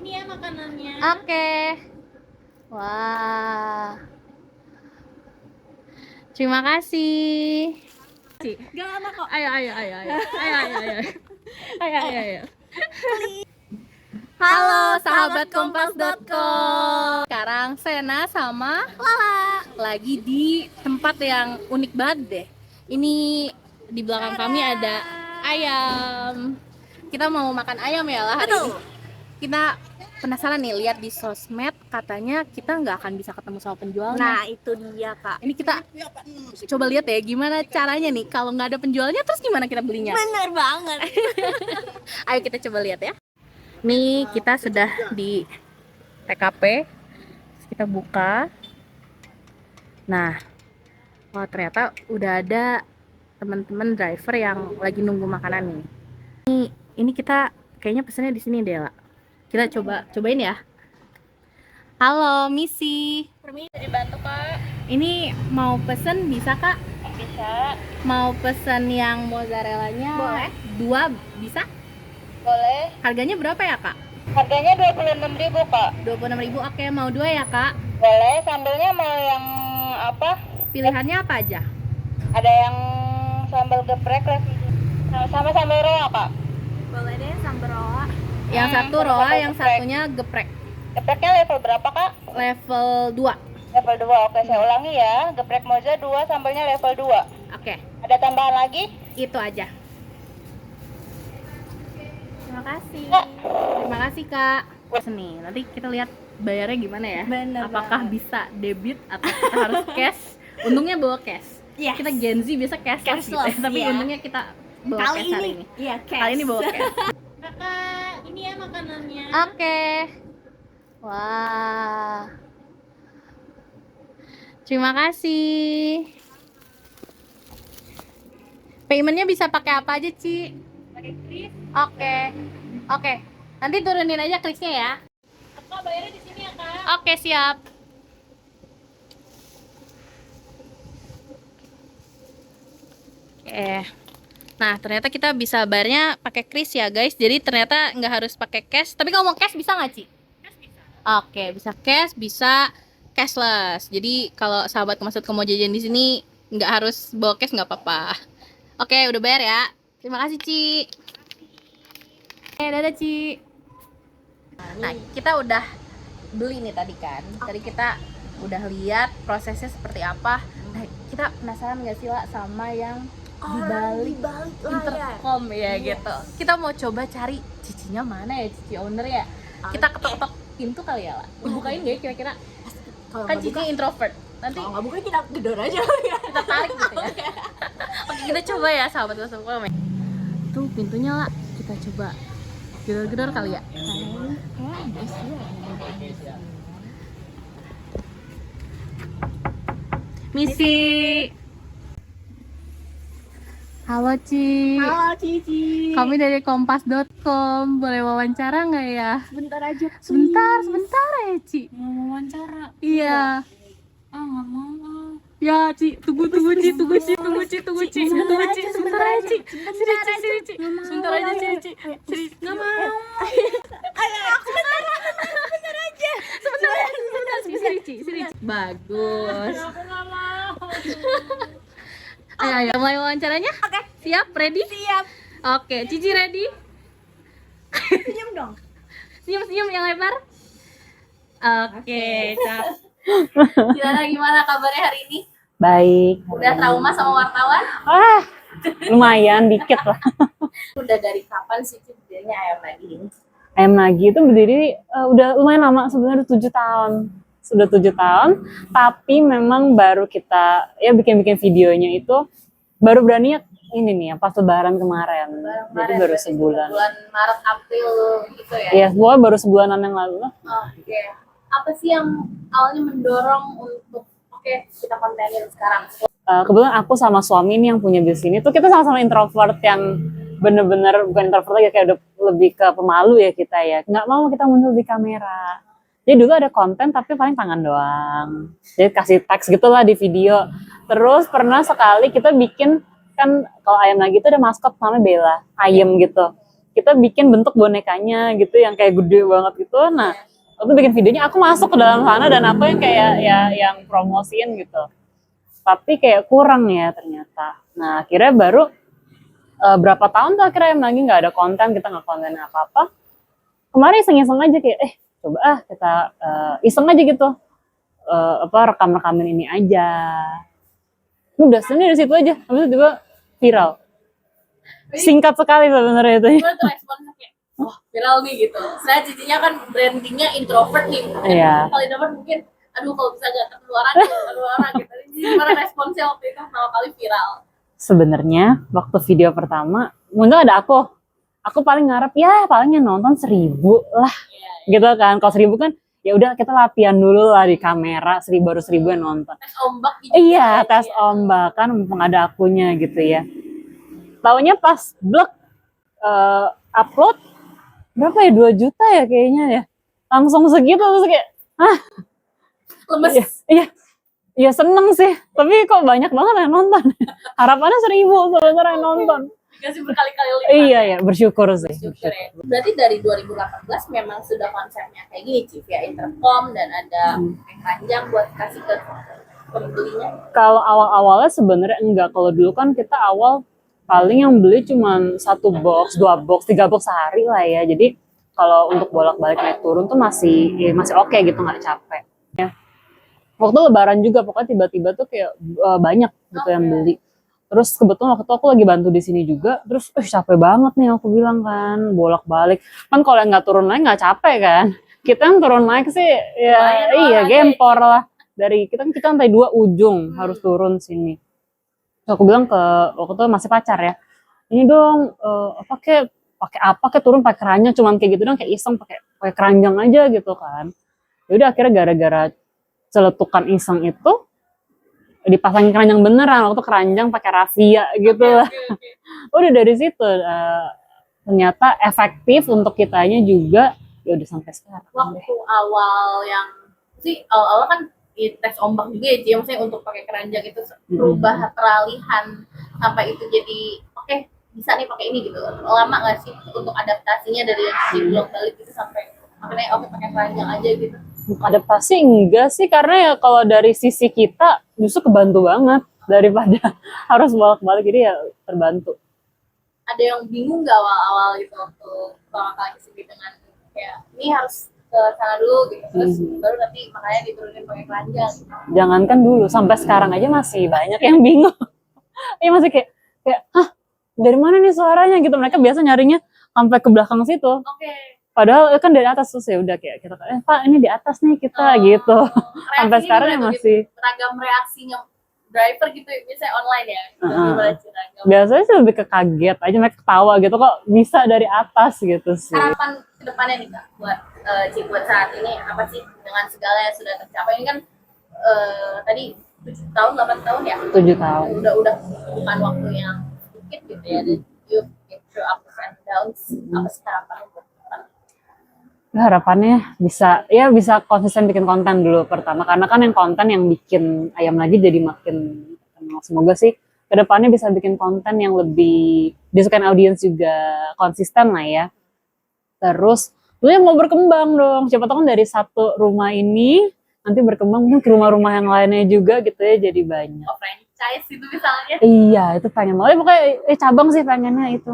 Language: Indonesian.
ini ya makanannya. Oke. Wah. Terima kasih. Gak lama kok. Ayo. Ayo. Halo, sahabat kompas.com. Sekarang Sena sama Lala lagi di tempat yang unik banget deh. Ini di belakang kami ada ayam. Kita mau makan ayam ya lah hari Betul. ini. Kita penasaran nih, lihat di sosmed katanya kita nggak akan bisa ketemu sama penjualnya. Nah itu dia kak. Ini kita coba lihat ya gimana caranya nih. Kalau nggak ada penjualnya terus gimana kita belinya? Bener banget. Ayo kita coba lihat ya. Nih kita sudah di TKP. Kita buka. Nah, oh ternyata udah ada teman-teman driver yang lagi nunggu makanan nih. Ini kita kayaknya pesennya di sini deh, lah. Kita cobain ya. Halo, Misi. Permisi dibantu kak. Ini mau pesen bisa kak? Bisa. Mau pesen yang mozzarellanya? Boleh. 2 bisa? Boleh. Harganya berapa ya kak? Harganya 26.000 kak. 26.000. Oke, mau 2 ya kak? Boleh. Sambelnya mau yang apa? Pilihannya apa aja? Ada yang sambal geprek lah. Sama sambal roa kak. Boleh deh sambal roa. Yang satu sama roa, sambal yang geprek. satunya geprek. Gepreknya level berapa kak? Level 2. Level 2. Oke, saya ulangi ya. Geprek moza 2, sambalnya level 2. Oke, Ada tambahan lagi? itu aja. Terima kasih. Kak. Terima kasih kak. Nih, nanti kita lihat bayarnya gimana ya. Bener Apakah banget. bisa debit atau kita harus cash? Untungnya bawa cash. Yes. Kita Gen Z biasa cashless gitu ya. Cashless, Tapi iya. untungnya kita bawa Kali cash hari ini. ini. Iya, Kali ini bawa cash. Kakak, ini ya makanannya. Oke. Wah. Terima kasih. Paymentnya bisa pakai apa aja, Ci? Pakai kris. Oke. Oke. Nanti turunin aja kliknya ya. Kakak bayarnya di sini ya kak. Oke, siap. Oke. Nah, ternyata kita bisa bayarnya pakai kris ya, guys. Jadi ternyata nggak harus pakai cash. Tapi kalau mau cash bisa nggak, Ci? Cash bisa. Oke, bisa cash, bisa cashless. Jadi kalau sahabat maksud mau jajan di sini nggak harus bawa cash, nggak apa-apa. Oke, udah bayar ya. Terima kasih, Ci. Dadah, Ci. Nah, kita udah beli nih tadi kan. Tadi kita udah lihat prosesnya seperti apa. Nah, kita penasaran nggak sih, Lah, sama yang di balik intercom ya gitu. Kita mau coba cari cicinya mana ya, cici owner ya. Kita ketok-ketok pintu kali ya, Lah. Dibukain nggak ya kira-kira? Kalau Kan cici introvert. Nanti kalau nggak buka kita gedor aja. kita tarik gitu ya. Oke, kita coba ya sahabat Wassalam. Tuh pintunya, Lah. Kita coba gedor-gedor kali ya. Misi. Halo Ci. Halo Cici. Kami dari kompas.com. Boleh wawancara nggak ya? Sebentar aja. Sebentar ya Ci. Mau wawancara. Iya. Nggak mau. Ya Ci, tunggu Ci. Sebentar aja Ci. Sini Ci. Sebentar aja sini Ci. Nggak mau. Sebentar. Sini Ci. Bagus. Aku nggak mau. Ayo, mulai wawancaranya? Oke. Siap? Ready? Siap. Oke, Cici ready? Senyum dong. Senyum yang lebar. Oke, cap. Gimana kabarnya hari ini? Baik. Udah trauma sama wartawan? Lumayan dikit lah. Udah dari kapan sih berdirinya ayam lagi ini? Ayam Nagi itu berdiri udah lumayan lama, sebenarnya 7 tahun. Sudah 7 tahun, tapi memang baru kita ya bikin videonya itu baru berani ini nih ya pas lebaran kemarin. Jadi baru sebulan. Bulan Maret April gitu ya? Iya, pokoknya baru sebulanan yang lalu lah. Oke. Apa sih yang awalnya mendorong untuk kita kontenin sekarang? Kebetulan aku sama suami ini yang punya bisnis ini tuh kita sama-sama introvert yang bener-bener bukan introvert lagi, kayak udah lebih ke pemalu ya kita ya. Nggak mau kita muncul di kamera. Jadi dulu ada konten tapi paling tangan doang. Jadi kasih teks gitulah di video. Terus pernah sekali kita bikin, kan kalau ayam lagi itu ada maskot namanya Bella, ayam gitu. kita bikin bentuk bonekanya gitu yang kayak gede banget gitu. Nah, aku bikin videonya, aku masuk ke dalam sana dan aku yang kayak ya yang promosiin gitu. Tapi kayak kurang ya ternyata. Nah, akhirnya baru berapa tahun tuh akhirnya lagi nggak ada konten, kita nggak konten apa-apa. Kemarin iseng-iseng aja kayak coba kita iseng aja gitu. Rekam-rekamin ini aja. Udah sebenarnya dari situ aja. Habis itu juga viral. Singkat sekali sebenarnya itu. Gimana tuh responnya kayak, wah viral nih gitu. Saya cicinya kan brandingnya introvert nih. Iya. Kali dapat mungkin, aduh kalau bisa gak ketularan gitu. Jadi gimana responsnya waktu itu pertama kali viral? Sebenarnya waktu video pertama muncul ada aku paling ngarep ya palingnya nonton 1.000 lah gitu kan. Kalau 1.000 kan ya udah kita latihan dulu lah di kamera, 1.000 yang nonton. Tes ombak gitu. Iya, tes ombak kan mumpung ada akunya gitu ya. Taunya pas blog upload berapa ya, 2 juta ya kayaknya ya, langsung segitu. Terus kayak Lemes. iya seneng sih, tapi kok banyak banget yang nonton. Harapannya 1.000 sebenarnya yang nonton. Dikasih berkali-kali lipat. Iya ya, bersyukur sih. Bersyukur ya. Berarti dari 2018 memang sudah konsepnya kayak gini, Chief ya, intercom dan ada keranjang buat kasih ke pembelinya. Kalau awal-awalnya sebenarnya enggak. Kalau dulu kan kita awal paling yang beli cuma 1 box, 2 box, 3 box sehari lah ya. Jadi kalau untuk bolak-balik naik turun tuh masih oke gitu, nggak capek. Ya. Waktu lebaran juga pokoknya tiba-tiba tuh kayak banyak gitu yang beli. Terus kebetulan waktu itu aku lagi bantu di sini juga, terus capek banget nih aku bilang kan, bolak-balik. Kan kalau yang nggak turun naik nggak capek kan. Kita yang turun naik sih ya gempor lah. Dari kita lantai 2 ujung harus turun sini. Terus aku bilang ke waktu itu masih pacar ya. Ini dong pakai apa turun pakai keranjang, cuman kayak gitu dong, kayak iseng pakai keranjang aja gitu kan. Ya udah akhirnya gara-gara celetukan iseng itu dipasangin keranjang beneran, waktu keranjang pakai raffia gitu lah. Udah dari situ ternyata efektif untuk kitanya juga, ya udah sampai sekarang. Waktu awal yang sih awal kan tes ombak juga ya, Ci, maksudnya untuk pakai keranjang itu berubah peralihan sampai itu jadi oke, bisa nih pakai ini gitu. Lama nggak sih untuk adaptasinya dari yang belum balik gitu sampai akhirnya oke pakai keranjang aja gitu? Adaptasi enggak sih, karena ya kalau dari sisi kita justru kebantu banget daripada harus bolak-balik, jadi ya terbantu. Ada yang bingung nggak awal-awal gitu waktu pertama kali kesini dengan kayak ini harus ke sana dulu gitu, terus baru nanti makanya diturunin pakai keranjang. Jangankan dulu, sampai sekarang aja masih banyak yang bingung. Iya masih kayak dari mana nih suaranya gitu. Mereka biasa nyarinya sampai ke belakang situ. Oke. Padahal kan dari atas, terus ya udah kayak kita Pak ini di atas nih kita gitu. Sampai sekarang ya masih beragam reaksinya driver gitu biasanya online ya. Biasanya sih lebih ke kaget aja, mereka ketawa gitu, kok bisa dari atas gitu sih. Harapan kedepannya nih Kak buat buat saat ini apa sih dengan segala yang sudah tercapai? Ini kan tadi 7 tahun 8 tahun ya? 7 tahun. Udah bukan waktu yang sedikit gitu ya. Dan you get through ups and downs. Apa sih harapan buat harapannya bisa konsisten bikin konten dulu pertama, karena kan yang konten yang bikin ayam lagi jadi makin terkenal. Semoga sih kedepannya bisa bikin konten yang lebih disukain audiens juga, konsisten lah ya. Terus lu yang mau berkembang dong, siapa tahu kan dari satu rumah ini nanti berkembang mungkin ke rumah-rumah yang lainnya juga gitu ya, jadi banyak. franchise itu misalnya? Iya itu pengen banget, pokoknya cabang sih pengennya itu.